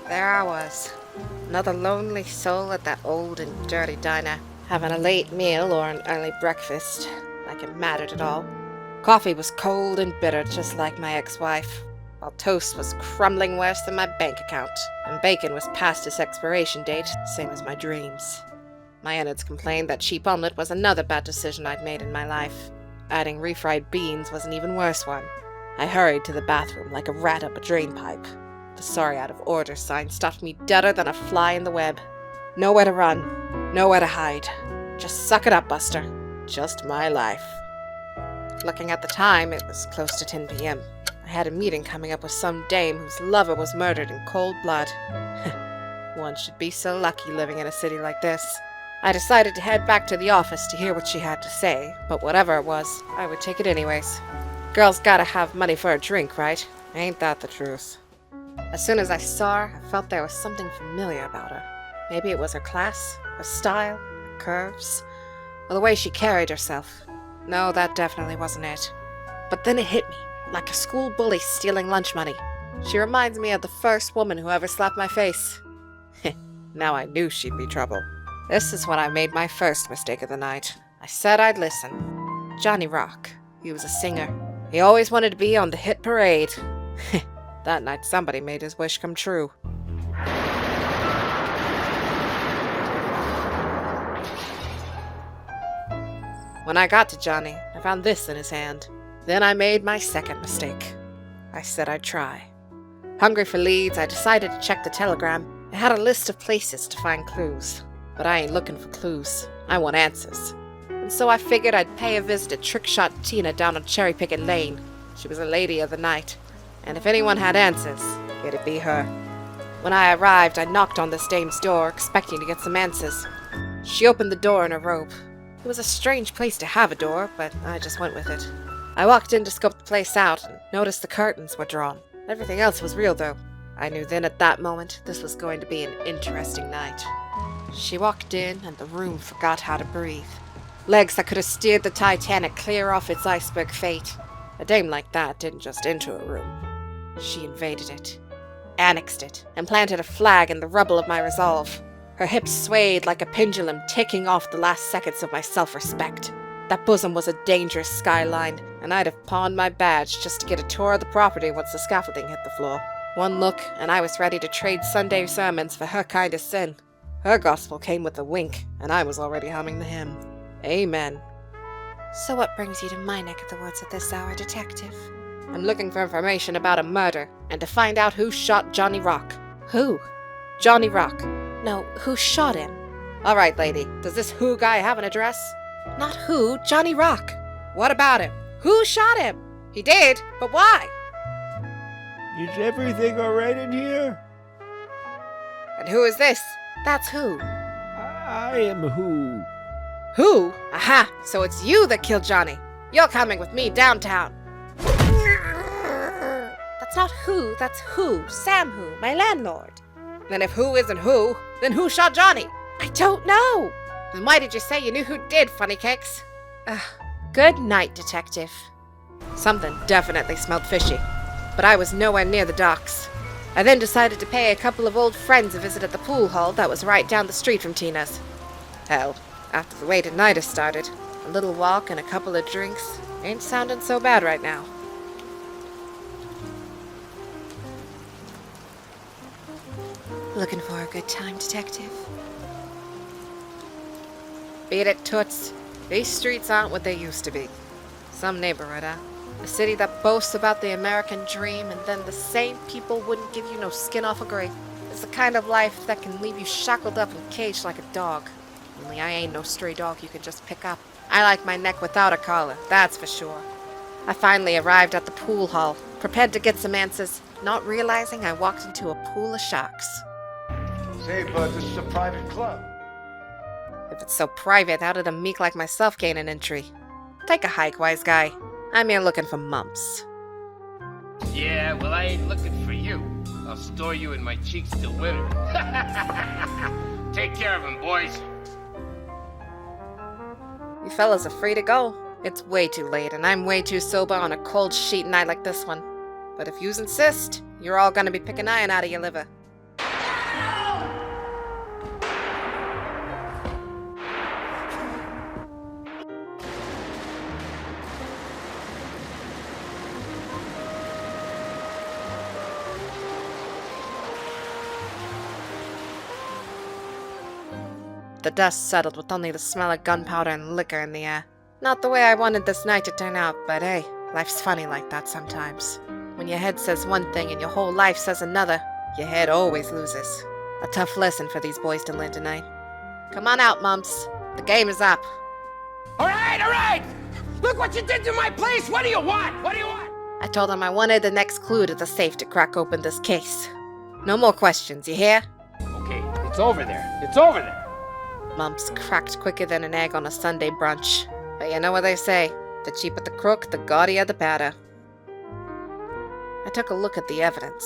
There I was, another lonely soul at that old and dirty diner, having a late meal or an early breakfast, like it mattered at all. Coffee was cold and bitter, just like my ex-wife, while toast was crumbling worse than my bank account, and bacon was past its expiration date, same as my dreams. My innards complained that cheap omelette was another bad decision I'd made in my life. Adding refried beans was an even worse one. I hurried to the bathroom like a rat up a drain pipe. The sorry out of order sign stopped me deader than a fly in the web. Nowhere to run, nowhere to hide. Just suck it up, Buster. Just my life. Looking at the time, it was close to 10 p.m. I had a meeting coming up with some dame whose lover was murdered in cold blood. One should be so lucky living in a city like this. I decided to head back to the office to hear what she had to say, but whatever it was, I would take it anyways. Girls gotta have money for a drink, right? Ain't that the truth? As soon as I saw her, I felt there was something familiar about her. Maybe it was her class, her style, her curves, or the way she carried herself. No, that definitely wasn't it. But then it hit me, like a school bully stealing lunch money. She reminds me of the first woman who ever slapped my face. Now I knew she'd be trouble. This is when I made my first mistake of the night. I said I'd listen. Johnny Rock. He was a singer. He always wanted to be on the hit parade. That night somebody made his wish come true. When I got to Johnny, I found this in his hand. Then I made my second mistake. I said I'd try. Hungry for leads, I decided to check the telegram. It had a list of places to find clues. But I ain't looking for clues. I want answers. And so I figured I'd pay a visit to Trickshot Tina down on Cherry Picket Lane. She was a lady of the night. And if anyone had answers, it'd be her. When I arrived, I knocked on this dame's door, expecting to get some answers. She opened the door in a robe. It was a strange place to have a door, but I just went with it. I walked in to scope the place out and noticed the curtains were drawn. Everything else was real, though. I knew then at that moment this was going to be an interesting night. She walked in, and the room forgot how to breathe. Legs that could have steered the Titanic clear off its iceberg fate. A dame like that didn't just enter a room. She invaded it, annexed it, and planted a flag in the rubble of my resolve. Her hips swayed like a pendulum, ticking off the last seconds of my self-respect. That bosom was a dangerous skyline, and I'd have pawned my badge just to get a tour of the property once the scaffolding hit the floor. One look, and I was ready to trade Sunday sermons for her kind of sin. Her gospel came with a wink, and I was already humming the hymn. Amen. So what brings you to my neck of the woods at this hour, detective? I'm looking for information about a murder, and to find out who shot Johnny Rock. Who? Johnny Rock. No, who shot him? All right, lady, does this who guy have an address? Not who, Johnny Rock. What about him? Who shot him? He did, but why? Is everything all right in here? And who is this? That's who. I am who? Who? Aha! So it's you that killed Johnny. You're coming with me downtown. That's not who, that's who. Sam Who, my landlord. Then if who isn't who, then who shot Johnny? I don't know. Then why did you say you knew who did, funny cakes? Good night, detective. Something definitely smelled fishy, but I was nowhere near the docks. I then decided to pay a couple of old friends a visit at the pool hall that was right down the street from Tina's. Hell, after the way tonight has started, a little walk and a couple of drinks ain't sounding so bad right now. Looking for a good time, detective? Beat it, toots. These streets aren't what they used to be. Some neighborhood, huh? A city that boasts about the American dream, and then the same people wouldn't give you no skin off a grape. It's the kind of life that can leave you shackled up and caged like a dog. Only I ain't no stray dog you can just pick up. I like my neck without a collar, that's for sure. I finally arrived at the pool hall, prepared to get some answers, not realizing I walked into a pool of sharks. Say, bud, this is a private club. If it's so private, how did a meek like myself gain an entry? Take a hike, wise guy. I'm here looking for Mumps. Yeah, well, I ain't looking for you. I'll store you in my cheeks till winter. Take care of him, boys. You fellas are free to go. It's way too late, and I'm way too sober on a cold sheet night like this one. But if yous insist, you're all gonna be picking iron out of your liver. the dust settled with only the smell of gunpowder and liquor in the air. Not the way I wanted this night to turn out, but hey, life's funny like that sometimes. When your head says one thing and your whole life says another, your head always loses. A tough lesson for these boys to learn tonight. Come on out, Mumps. The game is up. All right! Look what you did to my place! What do you want? I told him I wanted the next clue to the safe to crack open this case. No more questions, you hear? Okay, it's over there. Mumps cracked quicker than an egg on a Sunday brunch. But you know what they say, the cheaper the crook, the gaudier the batter. I took a look at the evidence.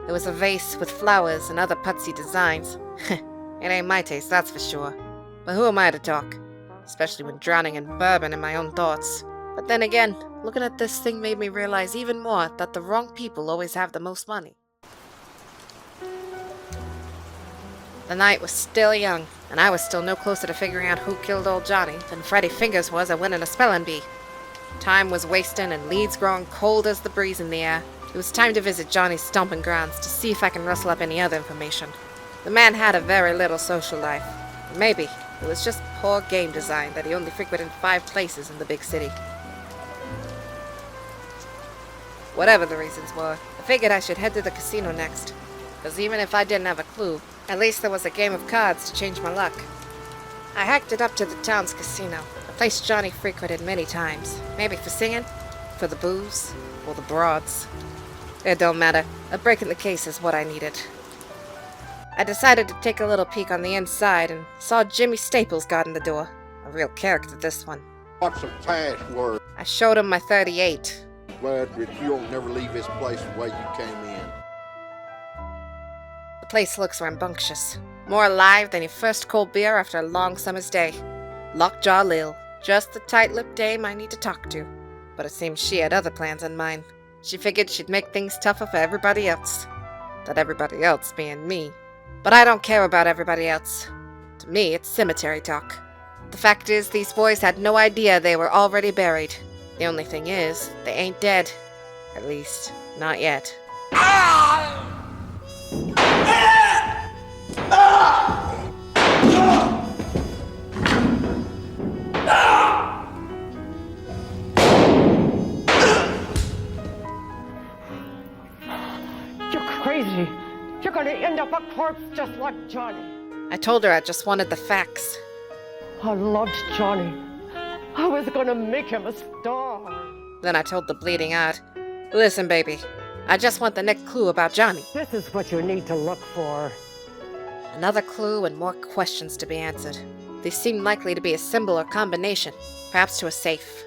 There was a vase with flowers and other putsy designs. It ain't my taste, that's for sure. But who am I to talk? Especially when drowning in bourbon and my own thoughts. But then again, looking at this thing made me realize even more that the wrong people always have the most money. The night was still young, and I was still no closer to figuring out who killed old Johnny than Freddy Fingers was at winning a spelling bee. Time was wasting and leads growing cold as the breeze in the air. It was time to visit Johnny's stomping grounds to see if I can rustle up any other information. The man had a very little social life. Maybe it was just poor game design that he only frequented 5 places in the big city. Whatever the reasons were, I figured I should head to the casino next. Because even if I didn't have a clue, at least there was a game of cards to change my luck. I hiked it up to the town's casino, a place Johnny frequented many times. Maybe for singing, for the booze, or the broads. It don't matter. A break in the case is what I needed. I decided to take a little peek on the inside and saw Jimmy Staples guarding the door. A real character, this one. What's the password? I showed him my 38. Glad that you'll never leave this place the way you came in. The place looks rambunctious. More alive than your first cold beer after a long summer's day. Lockjaw Lil. Just the tight-lipped dame I need to talk to. But it seems she had other plans in mind. She figured she'd make things tougher for everybody else. That everybody else being me. But I don't care about everybody else. To me, it's cemetery talk. The fact is, these boys had no idea they were already buried. The only thing is, they ain't dead. At least, not yet. You're crazy. You're gonna end up a corpse just like Johnny. I told her I just wanted the facts. I loved Johnny. I was gonna make him a star. Then I told the bleeding heart, listen, baby, I just want the next clue about Johnny. This is what you need to look for. Another clue and more questions to be answered. They seemed likely to be a symbol or combination, perhaps to a safe.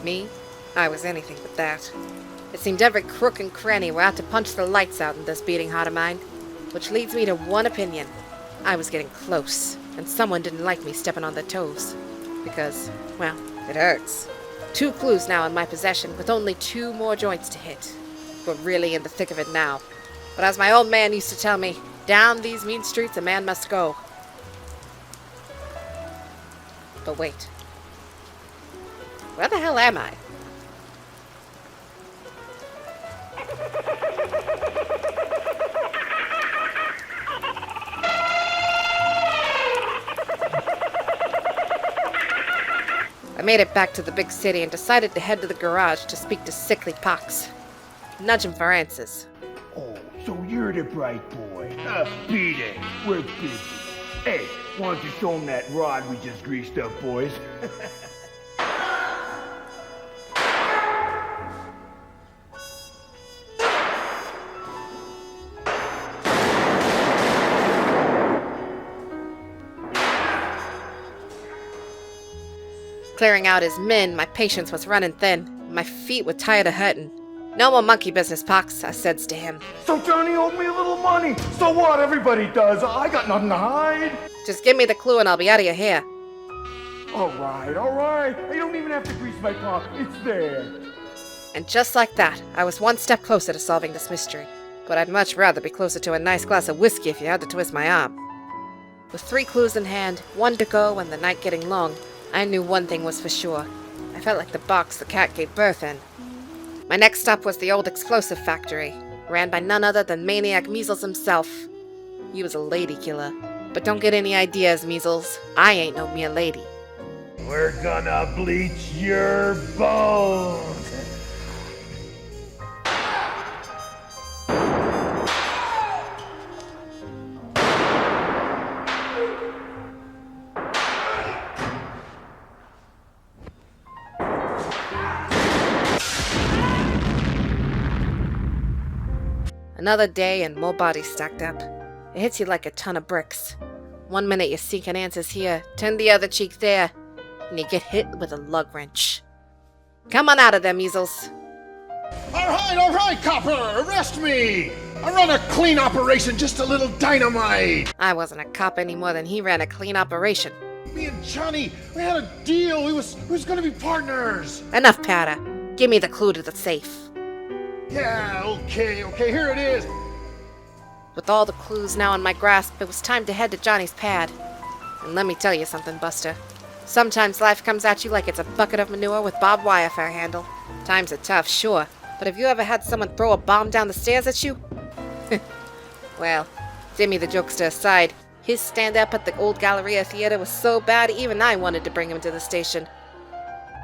Me? I was anything but that. It seemed every crook and cranny were out to punch the lights out in this beating heart of mine. Which leads me to one opinion. I was getting close, and someone didn't like me stepping on their toes. Because, well, it hurts. 2 clues now in my possession, with only 2 more joints to hit. We're really in the thick of it now. But as my old man used to tell me, down these mean streets a man must go. But wait. Where the hell am I? I made it back to the big city and decided to head to the garage to speak to Sickly Pox. Nudge him for answers. Oh, so you're the bright boy. Beat it. We're busy. Hey, why don't you show him that rod we just greased up, boys? Clearing out his men, my patience was running thin. My feet were tired of hurting. No more monkey business, Pox, I says to him. So Johnny owed me a little money. So what? Everybody does. I got nothing to hide. Just give me the clue and I'll be out of your hair. All right. You don't even have to grease my palm. It's there. And just like that, I was one step closer to solving this mystery. But I'd much rather be closer to a nice glass of whiskey if you had to twist my arm. With 3 clues in hand, 1 to go, and the night getting long, I knew one thing was for sure. I felt like the box the cat gave birth in. My next stop was the old explosive factory, ran by none other than Maniac Measles himself. He was a lady killer. But don't get any ideas, Measles. I ain't no mere lady. We're gonna bleach your bones. Another day and more bodies stacked up. It hits you like a ton of bricks. One minute you're seeking answers here, turn the other cheek there, and you get hit with a lug wrench. Come on out of there, Measles. All right, copper, arrest me! I run a clean operation, just a little dynamite! I wasn't a cop any more than he ran a clean operation. Me and Johnny, we had a deal, we was gonna be partners! Enough powder. Give me the clue to the safe. Yeah, okay, here it is! With all the clues now in my grasp, it was time to head to Johnny's pad. And let me tell you something, Buster. Sometimes life comes at you like it's a bucket of manure with barbed wire for a handle. Times are tough, sure, but have you ever had someone throw a bomb down the stairs at you? Well, Jimmy the jokester aside, his stand-up at the old Galleria Theater was so bad even I wanted to bring him to the station.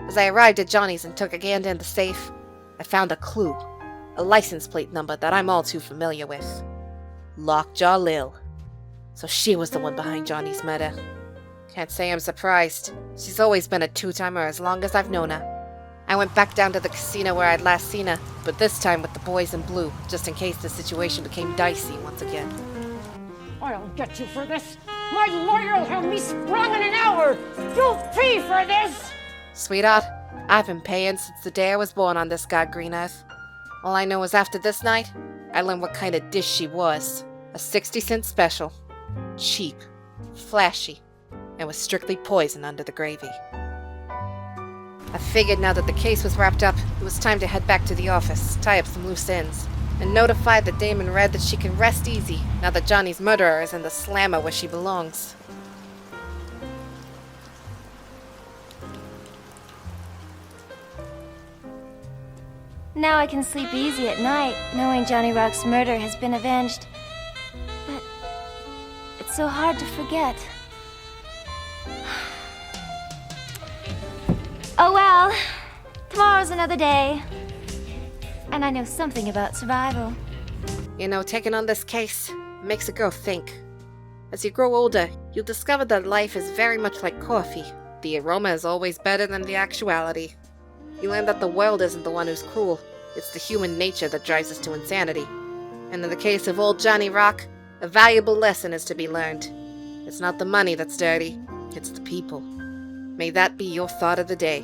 As I arrived at Johnny's and took a gander in the safe, I found a clue. A license plate number that I'm all too familiar with. Lockjaw Lil. So she was the one behind Johnny's murder. Can't say I'm surprised. She's always been a two-timer as long as I've known her. I went back down to the casino where I'd last seen her, but this time with the boys in blue, just in case the situation became dicey once again. I'll get you for this. My lawyer will have me sprung in an hour. You'll pay for this. Sweetheart, I've been paying since the day I was born on this god green earth. All I know is after this night, I learned what kind of dish she was. A 60-cent special. Cheap, flashy, and with strictly poison under the gravy. I figured now that the case was wrapped up, it was time to head back to the office, tie up some loose ends, and notify the dame in red that she can rest easy now that Johnny's murderer is in the slammer where she belongs. Now I can sleep easy at night, knowing Johnny Rock's murder has been avenged. But it's so hard to forget. Oh well, tomorrow's another day. And I know something about survival. You know, taking on this case makes a girl think. As you grow older, you'll discover that life is very much like coffee. The aroma is always better than the actuality. You learn that the world isn't the one who's cruel. It's the human nature that drives us to insanity. And in the case of old Johnny Rock, a valuable lesson is to be learned. It's not the money that's dirty, it's the people. May that be your thought of the day.